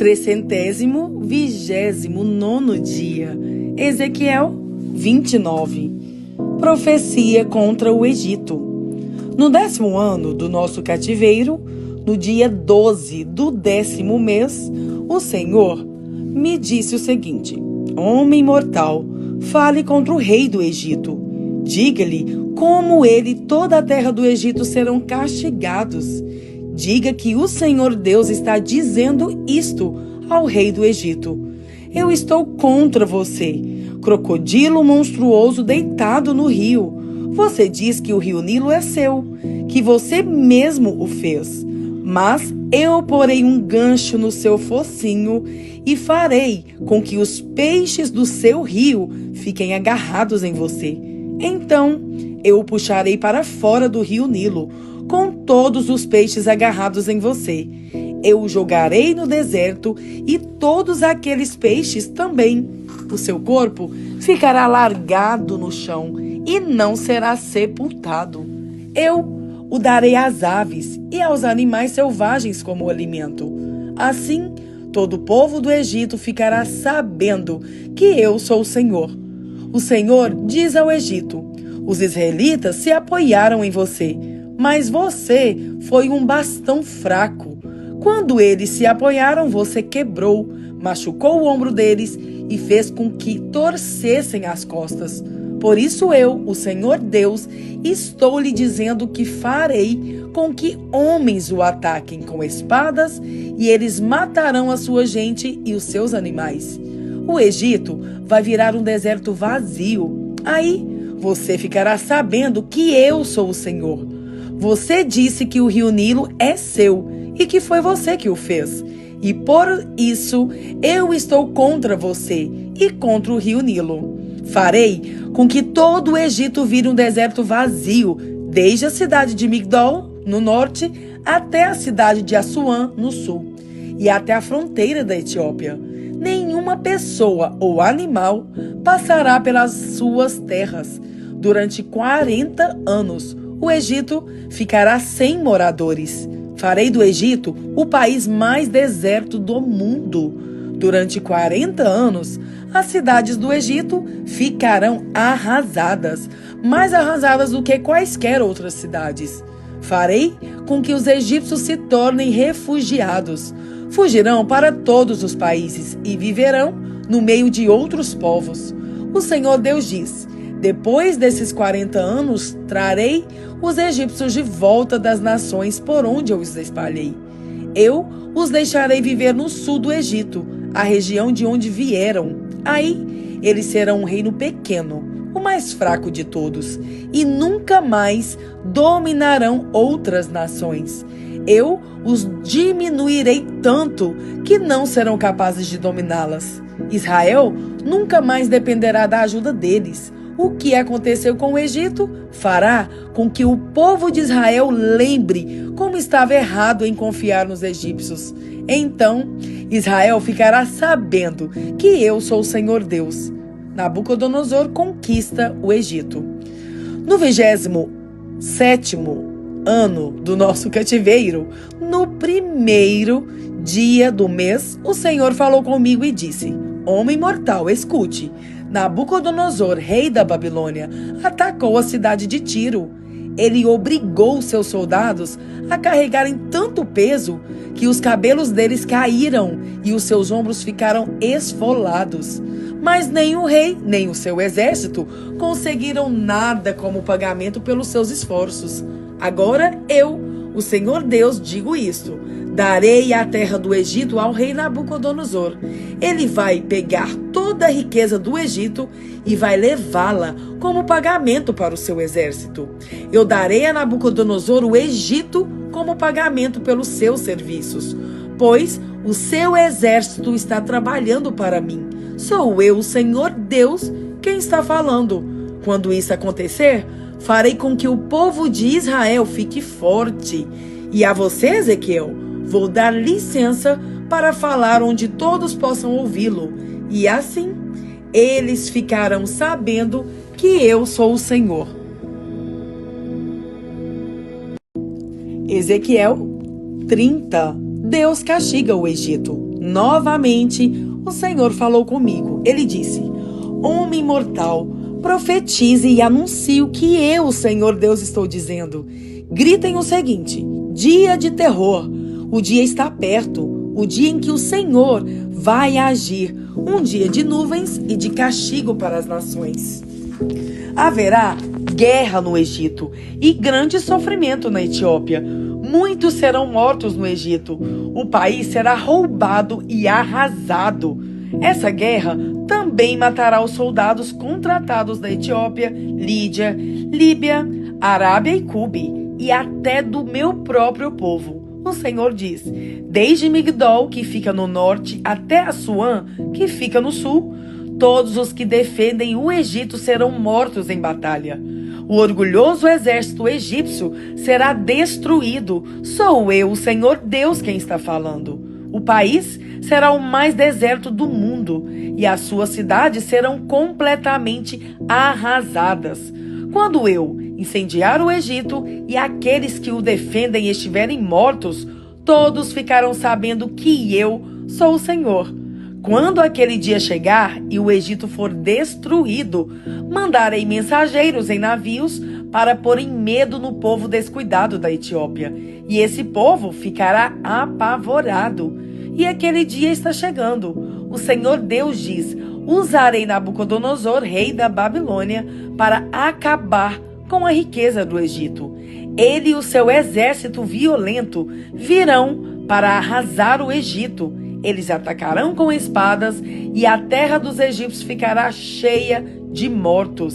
329º dia. Ezequiel 29. Profecia contra o Egito. No 10º ano do nosso cativeiro, no dia 12 do 10º mês, o Senhor me disse o seguinte: Homem mortal, fale contra o rei do Egito. Diga-lhe como ele e toda a terra do Egito serão castigados. Diga que o Senhor Deus está dizendo isto ao rei do Egito: Eu estou contra você, crocodilo monstruoso deitado no rio. Você diz que o rio Nilo é seu, que você mesmo o fez. Mas eu porei um gancho no seu focinho e farei com que os peixes do seu rio fiquem agarrados em você. Então eu o puxarei para fora do rio Nilo, com todos os peixes agarrados em você. Eu o jogarei no deserto e todos aqueles peixes também. O seu corpo ficará largado no chão e não será sepultado. Eu o darei às aves e aos animais selvagens como alimento. Assim, todo o povo do Egito ficará sabendo que eu sou o Senhor. O Senhor diz ao Egito: Os israelitas se apoiaram em você, mas você foi um bastão fraco. Quando eles se apoiaram, você quebrou, machucou o ombro deles e fez com que torcessem as costas. Por isso eu, o Senhor Deus, estou lhe dizendo que farei com que homens o ataquem com espadas e eles matarão a sua gente e os seus animais. O Egito vai virar um deserto vazio. Aí você ficará sabendo que eu sou o Senhor. Você disse que o rio Nilo é seu e que foi você que o fez. E por isso eu estou contra você e contra o rio Nilo. Farei com que todo o Egito vire um deserto vazio, desde a cidade de Migdol, no norte, até a cidade de Assuã, no sul, e até a fronteira da Etiópia. Nenhuma pessoa ou animal passará pelas suas terras. Durante 40 anos, o Egito ficará sem moradores. Farei do Egito o país mais deserto do mundo. Durante 40 anos, as cidades do Egito ficarão arrasadas, mais arrasadas do que quaisquer outras cidades. Farei com que os egípcios se tornem refugiados. Fugirão para todos os países e viverão no meio de outros povos. O Senhor Deus diz: Depois desses 40 anos, trarei os egípcios de volta das nações por onde eu os espalhei. Eu os deixarei viver no sul do Egito, a região de onde vieram. Aí eles serão um reino pequeno, o mais fraco de todos, e nunca mais dominarão outras nações. Eu os diminuirei tanto que não serão capazes de dominá-las. Israel nunca mais dependerá da ajuda deles. O que aconteceu com o Egito fará com que o povo de Israel lembre como estava errado em confiar nos egípcios. Então, Israel ficará sabendo que eu sou o Senhor Deus. Nabucodonosor conquista o Egito. No 27º ano do nosso cativeiro, no primeiro dia do mês, o Senhor falou comigo e disse: Homem mortal, escute. Nabucodonosor, rei da Babilônia, atacou a cidade de Tiro. Ele obrigou seus soldados a carregarem tanto peso que os cabelos deles caíram e os seus ombros ficaram esfolados. Mas nem o rei, nem o seu exército conseguiram nada como pagamento pelos seus esforços. Agora eu, o Senhor Deus, digo isto: darei a terra do Egito ao rei Nabucodonosor. Ele vai pegar toda a riqueza do Egito e vai levá-la como pagamento para o seu exército. Eu darei a Nabucodonosor o Egito como pagamento pelos seus serviços, pois o seu exército está trabalhando para mim. Sou eu, o Senhor Deus, quem está falando. Quando isso acontecer, farei com que o povo de Israel fique forte. E a você, Ezequiel, vou dar licença para falar onde todos possam ouvi-lo. E assim, eles ficarão sabendo que eu sou o Senhor. Ezequiel 30. Deus castiga o Egito. Novamente, o Senhor falou comigo. Ele disse: Homem mortal, profetize e anuncie o que eu, o Senhor Deus, estou dizendo. Gritem o seguinte: dia de terror. O dia está perto, o dia em que o Senhor vai agir. Um dia de nuvens e de castigo para as nações. Haverá guerra no Egito e grande sofrimento na Etiópia. Muitos serão mortos no Egito. O país será roubado e arrasado. Essa guerra também matará os soldados contratados da Etiópia, Lídia, Líbia, Arábia e Cube, e até do meu próprio povo. O Senhor diz: desde Migdol, que fica no norte, até Assuã, que fica no sul, todos os que defendem o Egito serão mortos em batalha. O orgulhoso exército egípcio será destruído. Sou eu, o Senhor Deus, quem está falando. O país será o mais deserto do mundo e as suas cidades serão completamente arrasadas. Quando eu incendiar o Egito e aqueles que o defendem estiverem mortos, todos ficarão sabendo que eu sou o Senhor. Quando aquele dia chegar e o Egito for destruído, mandarei mensageiros em navios para porem medo no povo descuidado da Etiópia. E esse povo ficará apavorado. E aquele dia está chegando. O Senhor Deus diz: usarei Nabucodonosor, rei da Babilônia, para acabar com a riqueza do Egito. Ele e o seu exército violento virão para arrasar o Egito. Eles atacarão com espadas e a terra dos egípcios ficará cheia de mortos.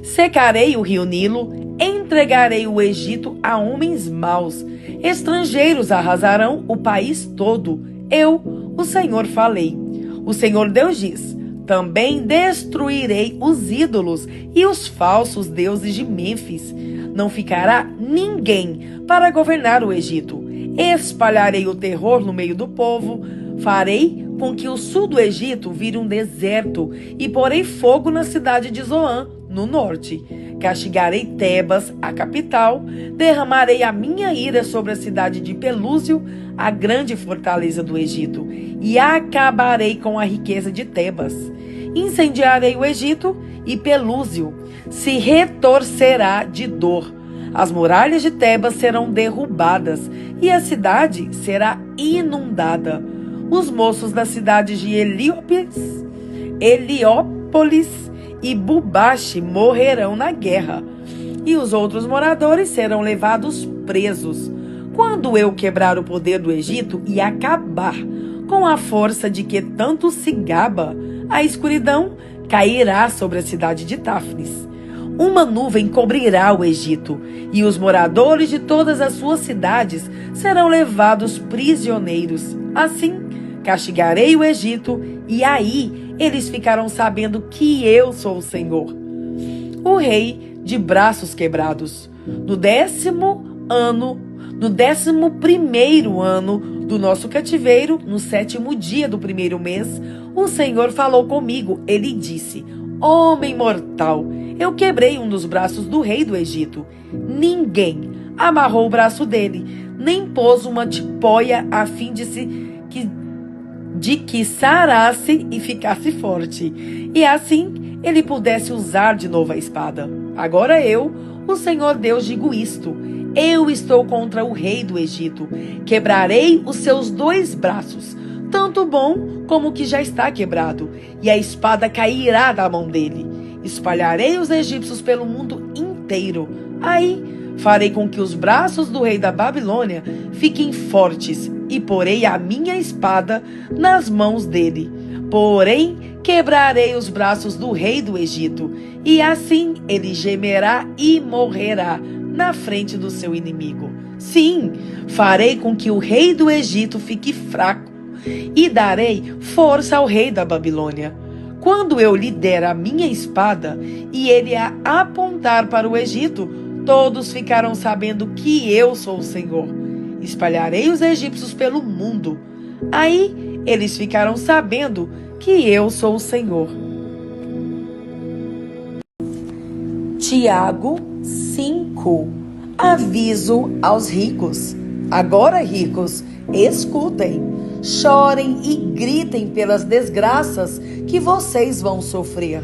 Secarei o rio Nilo, entregarei o Egito a homens maus. Estrangeiros arrasarão o país todo. Eu, o Senhor, falei. O Senhor Deus diz: também destruirei os ídolos e os falsos deuses de Mênfis. Não ficará ninguém para governar o Egito. Espalharei o terror no meio do povo, farei com que o sul do Egito vire um deserto e porei fogo na cidade de Zoã, no norte. Castigarei Tebas, a capital, derramarei a minha ira sobre a cidade de Pelúsio, a grande fortaleza do Egito, e acabarei com a riqueza de Tebas. Incendiarei o Egito e Pelúsio se retorcerá de dor. As muralhas de Tebas serão derrubadas e a cidade será inundada. Os moços das cidades de Heliópolis e Bubaste morrerão na guerra, e os outros moradores serão levados presos. Quando eu quebrar o poder do Egito e acabar com a força de que tanto se gaba, a escuridão cairá sobre a cidade de Táfnis. Uma nuvem cobrirá o Egito, e os moradores de todas as suas cidades serão levados prisioneiros. Assim, castigarei o Egito, e aí eles ficarão sabendo que eu sou o Senhor. O rei de braços quebrados. No 11º ano do nosso cativeiro, no 7º dia do primeiro mês, o Senhor falou comigo. Ele disse: homem mortal, eu quebrei um dos braços do rei do Egito. Ninguém amarrou o braço dele, nem pôs uma tipóia a fim de que sarasse e ficasse forte, e assim ele pudesse usar de novo a espada. Agora eu, o Senhor Deus, digo isto: eu estou contra o rei do Egito. Quebrarei os seus 2 braços, tanto bom como o que já está quebrado, e a espada cairá da mão dele. Espalharei os egípcios pelo mundo inteiro. Aí farei com que os braços do rei da Babilônia fiquem fortes, e porei a minha espada nas mãos dele. Porém, quebrarei os braços do rei do Egito, e assim ele gemerá e morrerá na frente do seu inimigo. Sim, farei com que o rei do Egito fique fraco, e darei força ao rei da Babilônia. Quando eu lhe der a minha espada e ele a apontar para o Egito, todos ficarão sabendo que eu sou o Senhor. Espalharei os egípcios pelo mundo. Aí eles ficarão sabendo que eu sou o Senhor. Tiago 5. Aviso aos ricos. Agora, ricos, escutem. chorem e gritem pelas desgraças que vocês vão sofrer.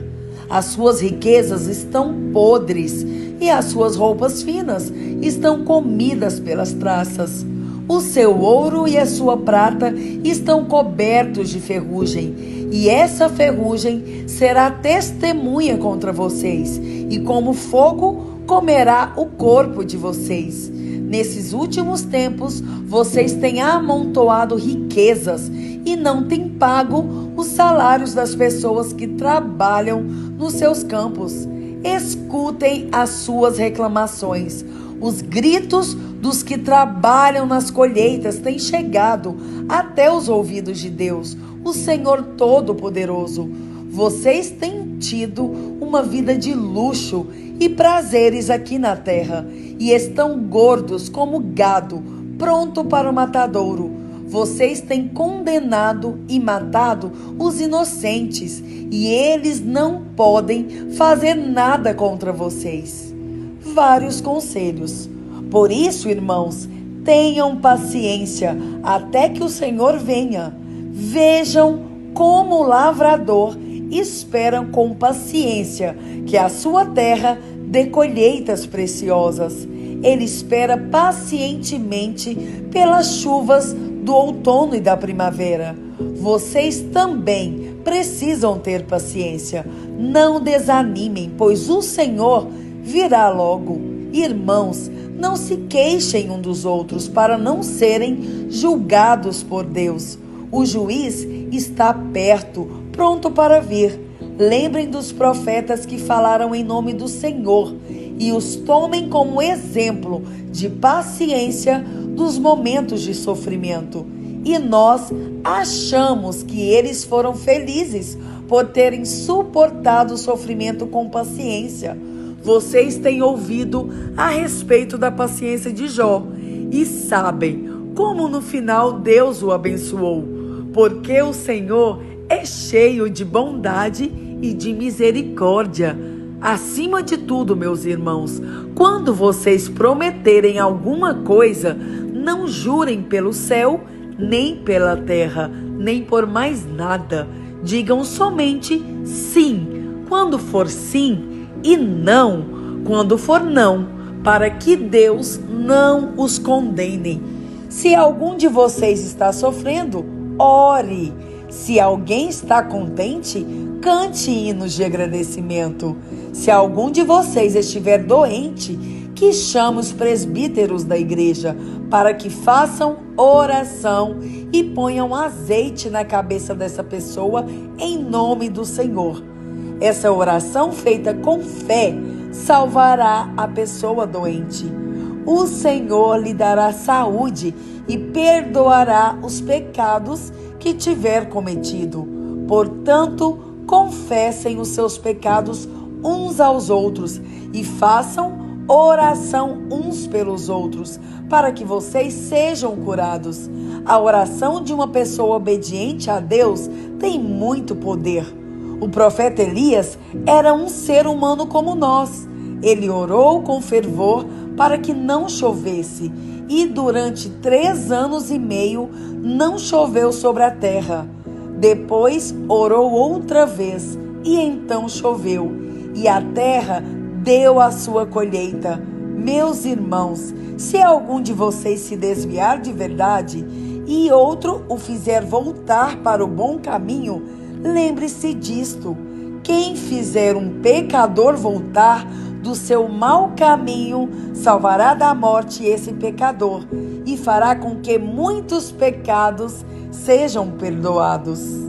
As suas riquezas estão podres e as suas roupas finas estão comidas pelas traças. O seu ouro e a sua prata estão cobertos de ferrugem, e essa ferrugem será testemunha contra vocês, e como fogo comerá o corpo de vocês. Nesses últimos tempos, vocês têm amontoado riquezas e não têm pago os salários das pessoas que trabalham nos seus campos. Escutem as suas reclamações. Os gritos dos que trabalham nas colheitas têm chegado até os ouvidos de Deus, o Senhor Todo-Poderoso. Vocês têm tido uma vida de luxo e prazeres aqui na terra e estão gordos como gado, pronto para o matadouro. Vocês têm condenado e matado os inocentes e eles não podem fazer nada contra vocês. Vários conselhos. Por isso, irmãos, tenham paciência até que o Senhor venha. Vejam como o lavrador espera com paciência que a sua terra dê colheitas preciosas. Ele espera pacientemente pelas chuvas do outono e da primavera. Vocês também precisam ter paciência. Não desanimem, pois o Senhor virá logo. Irmãos, não se queixem um dos outros para não serem julgados por Deus. O juiz está perto, pronto para vir. Lembrem dos profetas que falaram em nome do Senhor e os tomem como exemplo de paciência dos momentos de sofrimento. E nós achamos que eles foram felizes por terem suportado o sofrimento com paciência. Vocês têm ouvido a respeito da paciência de Jó e sabem como no final Deus o abençoou, porque o Senhor é cheio de bondade e de misericórdia. Acima de tudo, meus irmãos, quando vocês prometerem alguma coisa, não jurem pelo céu, nem pela terra, nem por mais nada. Digam somente sim, quando for sim, e não, quando for não, para que Deus não os condene. Se algum de vocês está sofrendo, ore. Se alguém está contente, cante hinos de agradecimento. Se algum de vocês estiver doente, que chame os presbíteros da igreja para que façam oração e ponham azeite na cabeça dessa pessoa em nome do Senhor. Essa oração feita com fé salvará a pessoa doente. O Senhor lhe dará saúde e perdoará os pecados que tiver cometido. Portanto, confessem os seus pecados uns aos outros e façam oração uns pelos outros, para que vocês sejam curados. A oração de uma pessoa obediente a Deus tem muito poder. O profeta Elias era um ser humano como nós. Ele orou com fervor para que não chovesse, e durante 3 anos e meio não choveu sobre a terra. Depois orou outra vez, e então choveu, e a terra deu a sua colheita. Meus irmãos, se algum de vocês se desviar de verdade e outro o fizer voltar para o bom caminho, lembre-se disto: quem fizer um pecador voltar do seu mau caminho, salvará da morte esse pecador e fará com que muitos pecados sejam perdoados.